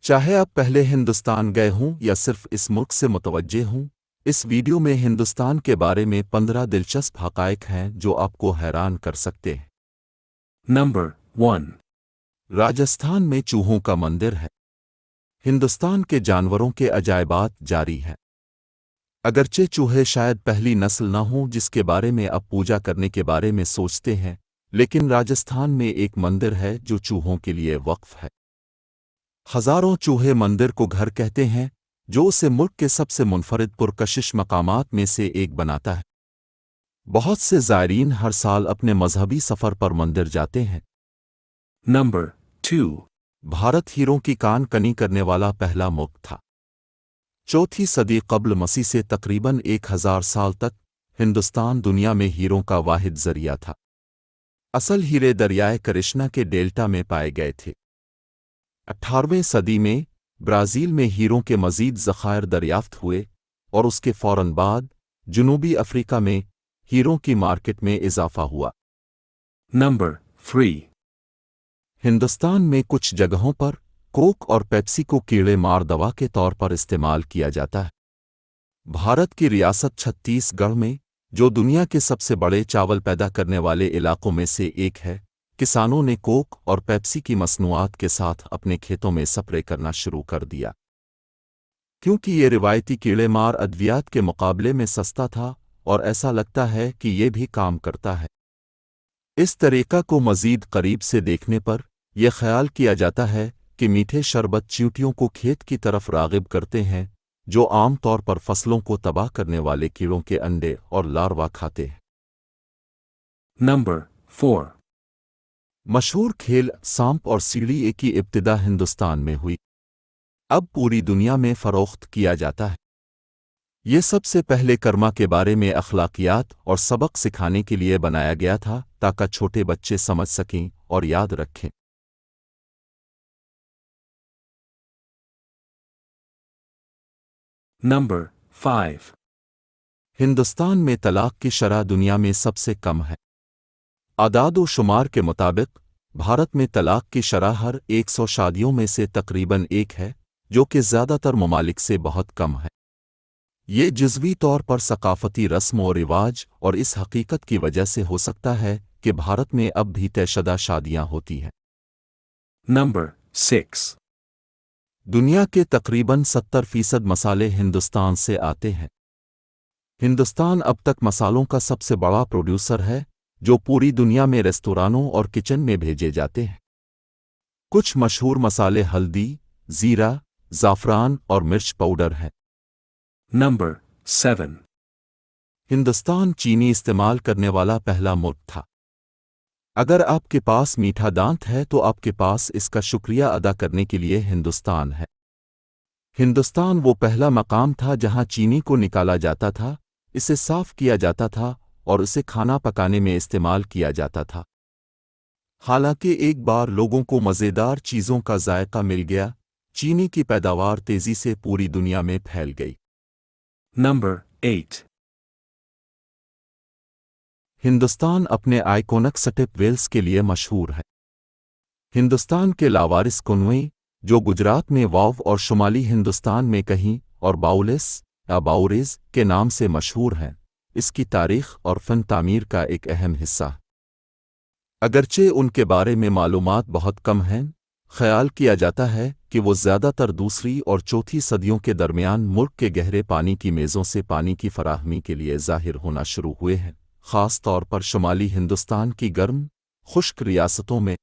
چاہے آپ پہلے ہندوستان گئے ہوں یا صرف اس ملک سے متوجہ ہوں، اس ویڈیو میں ہندوستان کے بارے میں 15 دلچسپ حقائق ہیں جو آپ کو حیران کر سکتے ہیں۔ Number 1. راجستھان میں چوہوں کا مندر ہے۔ ہندوستان کے جانوروں کے عجائبات جاری ہیں۔ اگرچہ چوہے شاید پہلی نسل نہ ہوں جس کے بارے میں آپ پوجا کرنے کے بارے میں سوچتے ہیں، لیکن راجستھان میں ایک مندر ہے جو چوہوں کے لیے وقف ہے۔ ہزاروں چوہے مندر کو گھر کہتے ہیں، جو اسے ملک کے سب سے منفرد پرکشش مقامات میں سے ایک بناتا ہے۔ بہت سے زائرین ہر سال اپنے مذہبی سفر پر مندر جاتے ہیں۔ Number 2. بھارت ہیروں کی کان کنی کرنے والا پہلا ملک تھا۔ چوتھی صدی قبل مسیح سے تقریباً 1000 سال تک ہندوستان دنیا میں ہیروں کا واحد ذریعہ تھا۔ اصل ہیرے دریائے کرشنا کے ڈیلٹا میں پائے گئے تھے۔ 18ویں صدی میں برازیل میں ہیروں کے مزید ذخائر دریافت ہوئے اور اس کے فوراً بعد جنوبی افریقہ میں ہیروں کی مارکیٹ میں اضافہ ہوا۔ Number 3. ہندوستان میں کچھ جگہوں پر کوک اور پیپسی کو کیڑے مار دوا کے طور پر استعمال کیا جاتا ہے۔ بھارت کی ریاست چھتیس گڑھ میں، جو دنیا کے سب سے بڑے چاول پیدا کرنے والے علاقوں میں سے ایک ہے، کسانوں نے کوک اور پیپسی کی مصنوعات کے ساتھ اپنے کھیتوں میں سپرے کرنا شروع کر دیا۔ کیونکہ یہ روایتی کیڑے مار ادویات کے مقابلے میں سستا تھا اور ایسا لگتا ہے کہ یہ بھی کام کرتا ہے۔ اس طریقہ کو مزید قریب سے دیکھنے پر یہ خیال کیا جاتا ہے کہ میٹھے شربت چیونٹیوں کو کھیت کی طرف راغب کرتے ہیں، جو عام طور پر فصلوں کو تباہ کرنے والے کیڑوں کے انڈے اور لاروا کھاتے ہیں۔ Number 4. مشہور کھیل سانپ اور سیڑھی کی ابتدا ہندوستان میں ہوئی۔ اب پوری دنیا میں فروخت کیا جاتا ہے۔ یہ سب سے پہلے کرما کے بارے میں اخلاقیات اور سبق سکھانے کے لیے بنایا گیا تھا تاکہ چھوٹے بچے سمجھ سکیں اور یاد رکھیں۔ Number 5. ہندوستان میں طلاق کی شرح دنیا میں سب سے کم ہے۔ اعداد و شمار کے مطابق بھارت میں طلاق کی شرح ہر 100 شادیوں میں سے تقریباً ایک ہے، جو کہ زیادہ تر ممالک سے بہت کم ہے۔ یہ جزوی طور پر ثقافتی رسم و رواج اور اس حقیقت کی وجہ سے ہو سکتا ہے کہ بھارت میں اب بھی طے شدہ شادیاں ہوتی ہیں۔ Number 6. دنیا کے تقریباً 70% مسالے ہندوستان سے آتے ہیں۔ ہندوستان اب تک مسالوں کا سب سے بڑا پروڈیوسر ہے، جو پوری دنیا میں ریستورانوں اور کچن میں بھیجے جاتے ہیں۔ کچھ مشہور مسالے ہلدی، زیرہ، زعفران اور مرچ پاؤڈر ہیں۔ Number 7. ہندوستان چینی استعمال کرنے والا پہلا ملک تھا۔ اگر آپ کے پاس میٹھا دانت ہے تو آپ کے پاس اس کا شکریہ ادا کرنے کے لیے ہندوستان ہے۔ ہندوستان وہ پہلا مقام تھا جہاں چینی کو نکالا جاتا تھا، اسے صاف کیا جاتا تھا اور اسے کھانا پکانے میں استعمال کیا جاتا تھا۔ حالانکہ ایک بار لوگوں کو مزیدار چیزوں کا ذائقہ مل گیا، چینی کی پیداوار تیزی سے پوری دنیا میں پھیل گئی۔ Number 8. ہندوستان اپنے آئیکونک سٹپ ویلز کے لیے مشہور ہے۔ ہندوستان کے لاوارث کنویں، جو گجرات میں واو اور شمالی ہندوستان میں کہیں اور باؤلیس یا باوریز کے نام سے مشہور ہیں، اس کی تاریخ اور فن تعمیر کا ایک اہم حصہ ہے۔ اگرچہ ان کے بارے میں معلومات بہت کم ہیں، خیال کیا جاتا ہے کہ وہ زیادہ تر دوسری اور چوتھی صدیوں کے درمیان ملک کے گہرے پانی کی میزوں سے پانی کی فراہمی کے لیے ظاہر ہونا شروع ہوئے ہیں، خاص طور پر شمالی ہندوستان کی گرم، خشک ریاستوں میں۔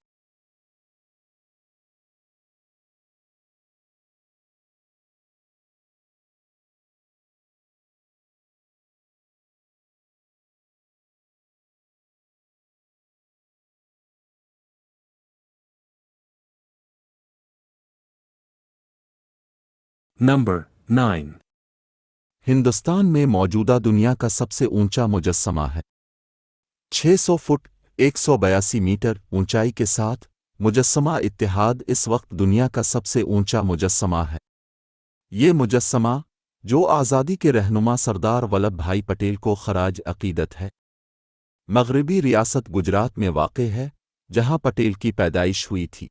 Number 9. ہندوستان میں موجودہ دنیا کا سب سے اونچا مجسمہ ہے۔ 600 فٹ 182 میٹر اونچائی کے ساتھ مجسمہ اتحاد اس وقت دنیا کا سب سے اونچا مجسمہ ہے۔ یہ مجسمہ، جو آزادی کے رہنما سردار ولبھ بھائی پٹیل کو خراج عقیدت ہے، مغربی ریاست گجرات میں واقع ہے، جہاں پٹیل کی پیدائش ہوئی تھی۔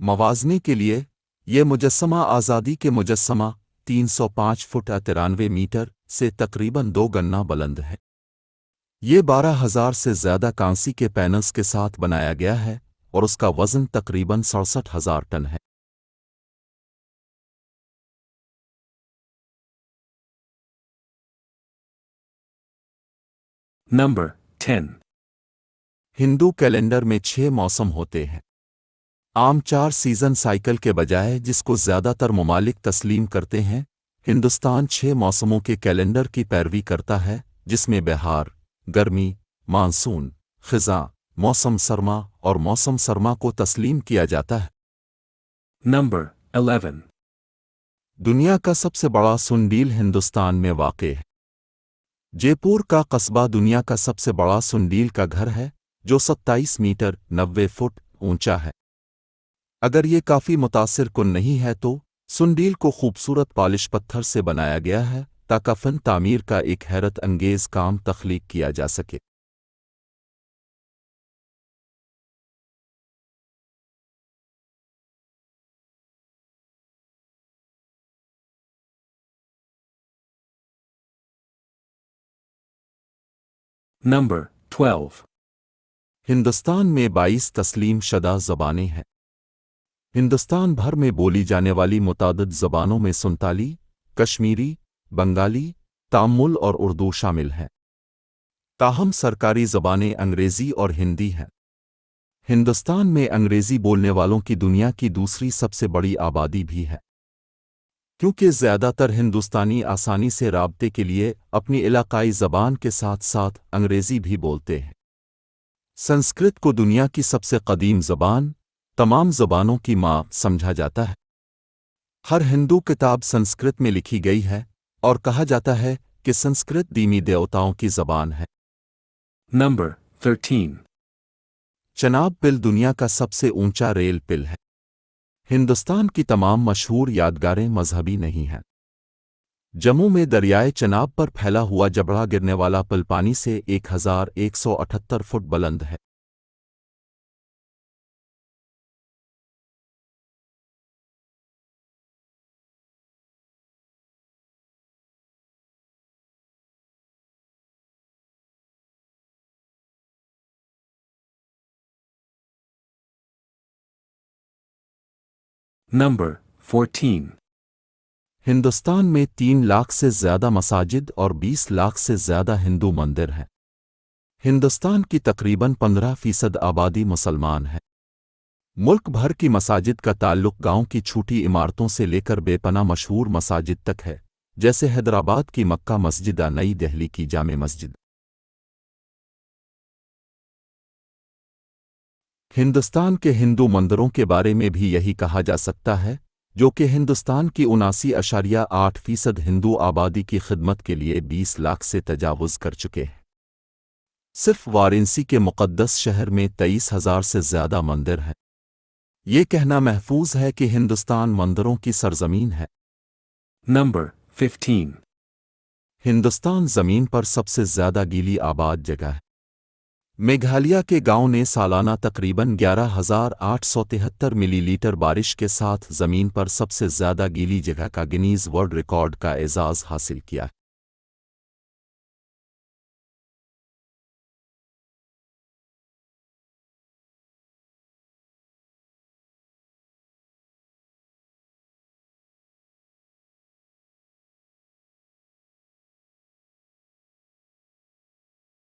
موازنے کے لیے یہ مجسمہ آزادی کے مجسمہ 305 فٹ 93 میٹر سے تقریباً 2 گنا بلند ہے۔ یہ 12,000 سے زیادہ کانسی کے پینلز کے ساتھ بنایا گیا ہے اور اس کا وزن تقریباً 67,000 ٹن ہے۔ Number 10. ہندو کیلنڈر میں 6 موسم ہوتے ہیں۔ عام 4 سیزن سائیکل کے بجائے جس کو زیادہ تر ممالک تسلیم کرتے ہیں، ہندوستان 6 موسموں کے کیلنڈر کی پیروی کرتا ہے، جس میں بہار، گرمی، مانسون، خزاں، موسم سرما اور موسم سرما کو تسلیم کیا جاتا ہے۔ Number 11. دنیا کا سب سے بڑا سنڈیل ہندوستان میں واقع ہے۔ جے پور کا قصبہ دنیا کا سب سے بڑا سنڈیل کا گھر ہے، جو 27 میٹر 90 فٹ اونچا ہے۔ اگر یہ کافی متاثر کن نہیں ہے تو سنڈیل کو خوبصورت پالش پتھر سے بنایا گیا ہے تاکہ فن تعمیر کا ایک حیرت انگیز کام تخلیق کیا جا سکے۔ Number 12. ہندوستان میں 22 تسلیم شدہ زبانیں ہیں۔ ہندوستان بھر میں بولی جانے والی متعدد زبانوں میں سنتالی، کشمیری، بنگالی، تامل اور اردو شامل ہیں۔ تاہم سرکاری زبانیں انگریزی اور ہندی ہیں۔ ہندوستان میں انگریزی بولنے والوں کی دنیا کی دوسری سب سے بڑی آبادی بھی ہے، کیونکہ زیادہ تر ہندوستانی آسانی سے رابطے کے لیے اپنی علاقائی زبان کے ساتھ ساتھ انگریزی بھی بولتے ہیں۔ سنسکرت کو دنیا کی سب سے قدیم زبان، تمام زبانوں کی ماں سمجھا جاتا ہے۔ ہر ہندو کتاب سنسکرت میں لکھی گئی ہے اور کہا جاتا ہے کہ سنسکرت دیوی دیوتاؤں کی زبان ہے۔ Number 13. چناب پل دنیا کا سب سے اونچا ریل پل ہے۔ ہندوستان کی تمام مشہور یادگاریں مذہبی نہیں ہیں۔ جموں میں دریائے چناب پر پھیلا ہوا جبڑا گرنے والا پل پانی سے 1178 فٹ بلند ہے۔ Number 14. ہندوستان میں 3 لاکھ سے زیادہ مساجد اور 20 لاکھ سے زیادہ ہندو مندر ہیں۔ ہندوستان کی تقریباً 15% آبادی مسلمان ہے۔ ملک بھر کی مساجد کا تعلق گاؤں کی چھوٹی عمارتوں سے لے کر بے پناہ مشہور مساجد تک ہے، جیسے حیدرآباد کی مکہ مسجد، نئی دہلی کی جامع مسجد۔ ہندوستان کے ہندو مندروں کے بارے میں بھی یہی کہا جا سکتا ہے، جو کہ ہندوستان کی 79.8% ہندو آبادی کی خدمت کے لیے 20 لاکھ سے تجاوز کر چکے ہیں۔ صرف وارانسی کے مقدس شہر میں 23,000 سے زیادہ مندر ہیں۔ یہ کہنا محفوظ ہے کہ ہندوستان مندروں کی سرزمین ہے۔ Number 15. ہندوستان زمین پر سب سے زیادہ گیلی آباد جگہ ہے۔ میگھالیہ کے گاؤں نے سالانہ تقریباً 11,873 ملی لیٹر بارش کے ساتھ زمین پر سب سے زیادہ گیلی جگہ کا گنیز ورلڈ ریکارڈ کا اعزاز حاصل کیا ہے۔